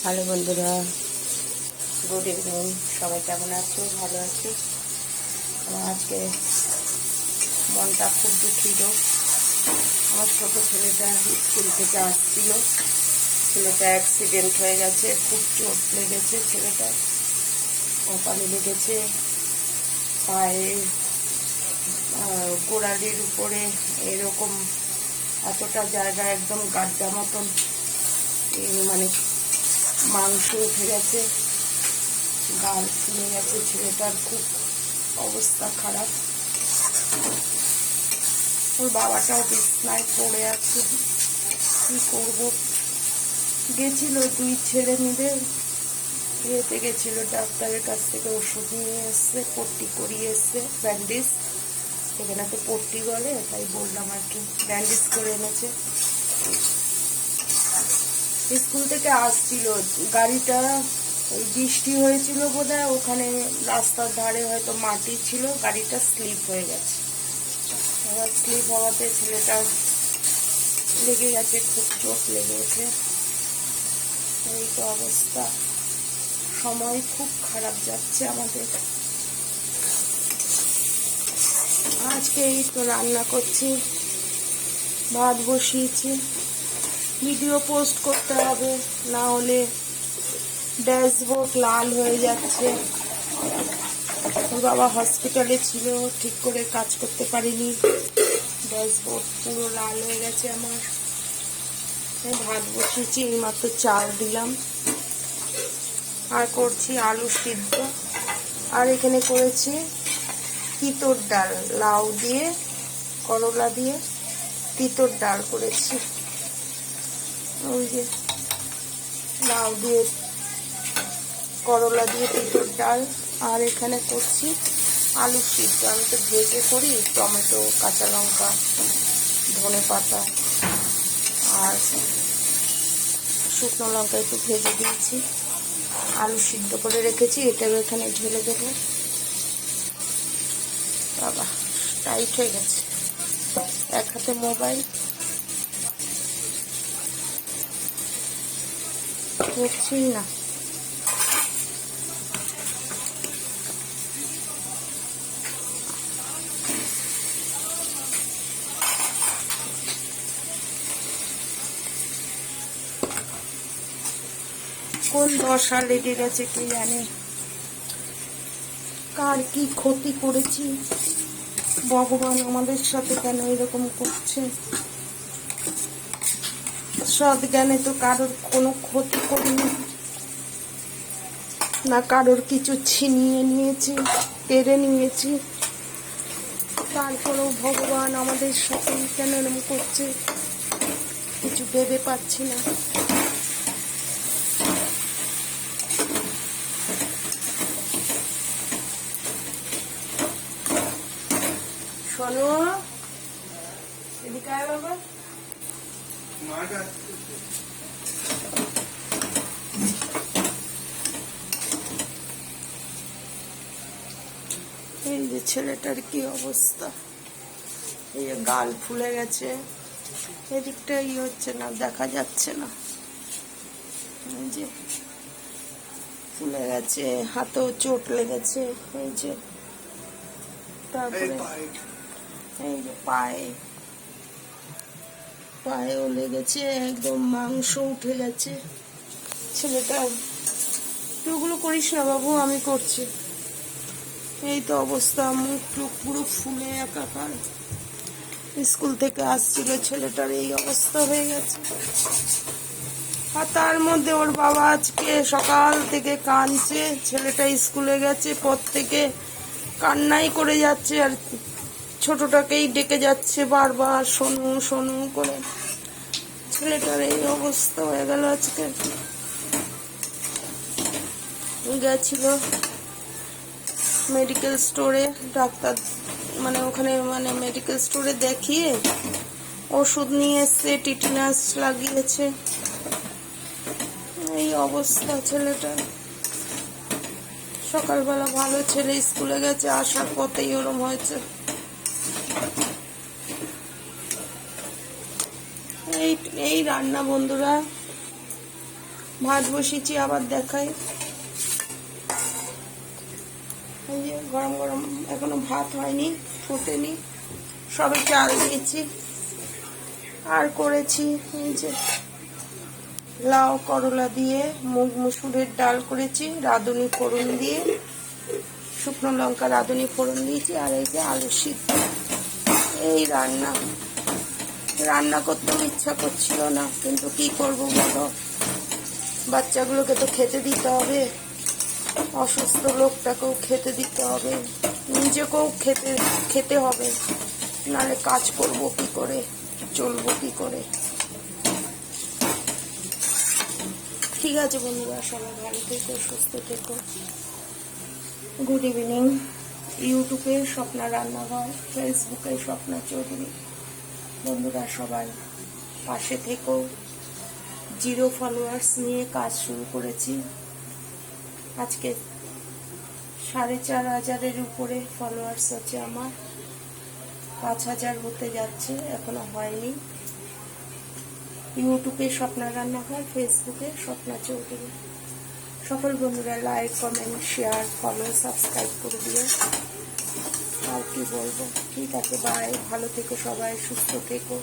Hello বন্ধুরা, good evening. সবাই কেমন আছো? ভালো আছো? আমার আজকে মনটা খুব দুঃখিত। আমার ছোটো ছেলেটা স্কুল থেকে আসছিল, ছেলেটা অ্যাক্সিডেন্ট হয়ে গেছে, খুব চোট লেগেছে, ছেলেটার কপালে লেগেছে, পায়ে গোড়ালির উপরে এরকম এতটা জায়গা একদম গাড্ডা মতন মানে মাংস উঠে গেছে, গাল ফুলে গেছে, ছেলেটার খুব অবস্থা খারাপ। ওর বাবাটাও বিছনায় পড়ে আছে, কি করবো। গেছিল দুই ছেলে মিলে, ইয়েতে গেছিল, ডাক্তারের কাছ থেকে ওষুধ নিয়ে এসছে, পট্টি করিয়ে এসছে, ব্যান্ডেজ, এখানে তো পট্টি বলে, তাই বললাম আর কি। ব্যান্ডেজ করে এনেছে। স্কুল থেকে আসছিল, গাড়িটা ওই বৃষ্টি হয়েছিল বোধহয়, ওখানে রাস্তার ধারে হয়তো মাটি ছিল, গাড়িটা স্লিপ হয়ে গেছে। এবার স্লিপ হওয়াতে ছেলেটা লেগে গেছে, খুব চোট লেগেছে। এই তো অবস্থা, সময় খুব খারাপ যাচ্ছে আমাদের। আজকে এই তো রান্না করছি, ভাত বসিয়েছি, ভিডিও পোস্ট করতে হবে, না হলে ড্যাশবোর্ড লাল হয়ে যাচ্ছে। ওর বাবা হসপিটালে ছিল, ঠিক করে কাজ করতে পারিনি, ড্যাশবোর্ড পুরো লাল হয়ে গেছে আমার। ভাত বসিয়েছি, এইমাত্র চাল দিলাম, আর করছি আলু সিদ্ধ, আর এখানে করেছি তিতর ডাল, লাউ দিয়ে করলা দিয়ে তিতর ডাল করেছি। ওই যে লাউ দিয়ে করলা দিয়ে তিতর ডাল, আর এখানে করছি আলু সিদ্ধ। আমি তো ভেজে করি, টমেটো, কাঁচা লঙ্কা, ধনে পাতা আর শুকনো লঙ্কা একটু ভেজে দিয়েছি, আলু সিদ্ধ করে রেখেছি, এটাও এখানে ঢেলে দেবো। বাবা টাইট হয়ে গেছে, এক হাতে মোবাইল, করছি না। কোন দশা লেগে গেছে কে জানে, কার কি ক্ষতি করেছি, ভগবান আমাদের সাথে কেন এরকম করছে। সৎ জ্ঞানে তো কারোর কোনো ক্ষতি করিনি, না কারোর কিছু ছিনিয়ে নিয়েছি, কেড়ে নিয়েছি, তারপরেও ভগবান আমাদের সাথে কেন এরকম করছে কিছু ভেবে পাচ্ছি না। শোনো, এদিকে আয় বাবা। এই যে ছেলেটার কি অবস্থা, এই যে গাল ফুলে গেছে, এদিকটা হচ্ছে না, দেখা যাচ্ছে না, এই যে ফুলে গেছে, হাতেও চোট লেগেছে, এই যে তারপরে এই যে পায়েও লেগেছে, একদম মাংস উঠে গেছে ছেলেটা। তুই ওগুলো করিস না বাবু, আমি করছি। এই তো অবস্থা, মুখ টুক পুরো ফুলে একাকার। স্কুল থেকে আসছিল, ছেলেটার এই অবস্থা হয়ে গেছে। আর তার মধ্যে ওর বাবা আজকে সকাল থেকে কাঁদছে, ছেলেটা স্কুলে গেছে পর থেকে কান্নাই করে যাচ্ছে, আর ছোটটাকেই ডেকে যাচ্ছে বারবার, শোনো শোনো করে। ছেলেটার এই অবস্থা হয়ে গেল। আজকে গেছিল মেডিকেল স্টোরে, ডাক্তার মানে ওখানে মানে মেডিকেল স্টোরে দেখিয়ে ওষুধ নিয়ে এসছে, টিটেনাস লাগিয়েছে, এই অবস্থা ছেলেটার। সকালবেলা ভালো ছেলে স্কুলে গেছে, আসার পথেই ওরম হয়েছে। এই রান্না বন্ধুরা, ভাত বসিয়েছি, আবার দেখাই। এই যে গরম গরম, এখনো ভাত হয়নি, ফোটেনি, সবে চাল দিয়েছি। আর করেছি এই যে লাউ করলা দিয়ে মুগ মুসুরের ডাল করেছি, রাঁধুনি ফোড়ন দিয়ে, শুকনো লঙ্কা রাঁধুনি ফোড়ন দিয়েছি। আর এই যে আলু সিদ্ধ। এই রান্না রান্না করতেও ইচ্ছা করছিল না, কিন্তু কি করবো বলো, বাচ্চাগুলোকে তো খেতে দিতে হবে, অসুস্থ লোকটাকেও খেতে দিতে হবে, নিজেকেও খেতে হবে, নাহলে কাজ করব কি করে, চলবো কি করে। ঠিক আছে বন্ধুরা, সবাই ভালো থেকো, সুস্থ থেকো। Good evening. ইউটিউবে স্বপ্না রান্নাঘর, ফেসবুকে স্বপ্না চৌধুরী। বন্ধুরা সবাই পাশে থেকো। 0 ফলোয়ার্স নিয়ে কাজ শুরু করেছি। আজকে 4,500-এর উপরে ফলোয়ার্স আছে আমার। 5,000 হতে যাচ্ছে, এখনো হয়নি। ইউটিউবে স্বপ্না রান্নাঘর, ফেসবুকে স্বপ্না চৌধুরী। সকল বন্ধুরা like, comment, share, follow, subscribe করে দিও। আর কি বলবো, ঠিক আছে, বাই। ভালো থেকো সবাই, সুস্থ থেকো।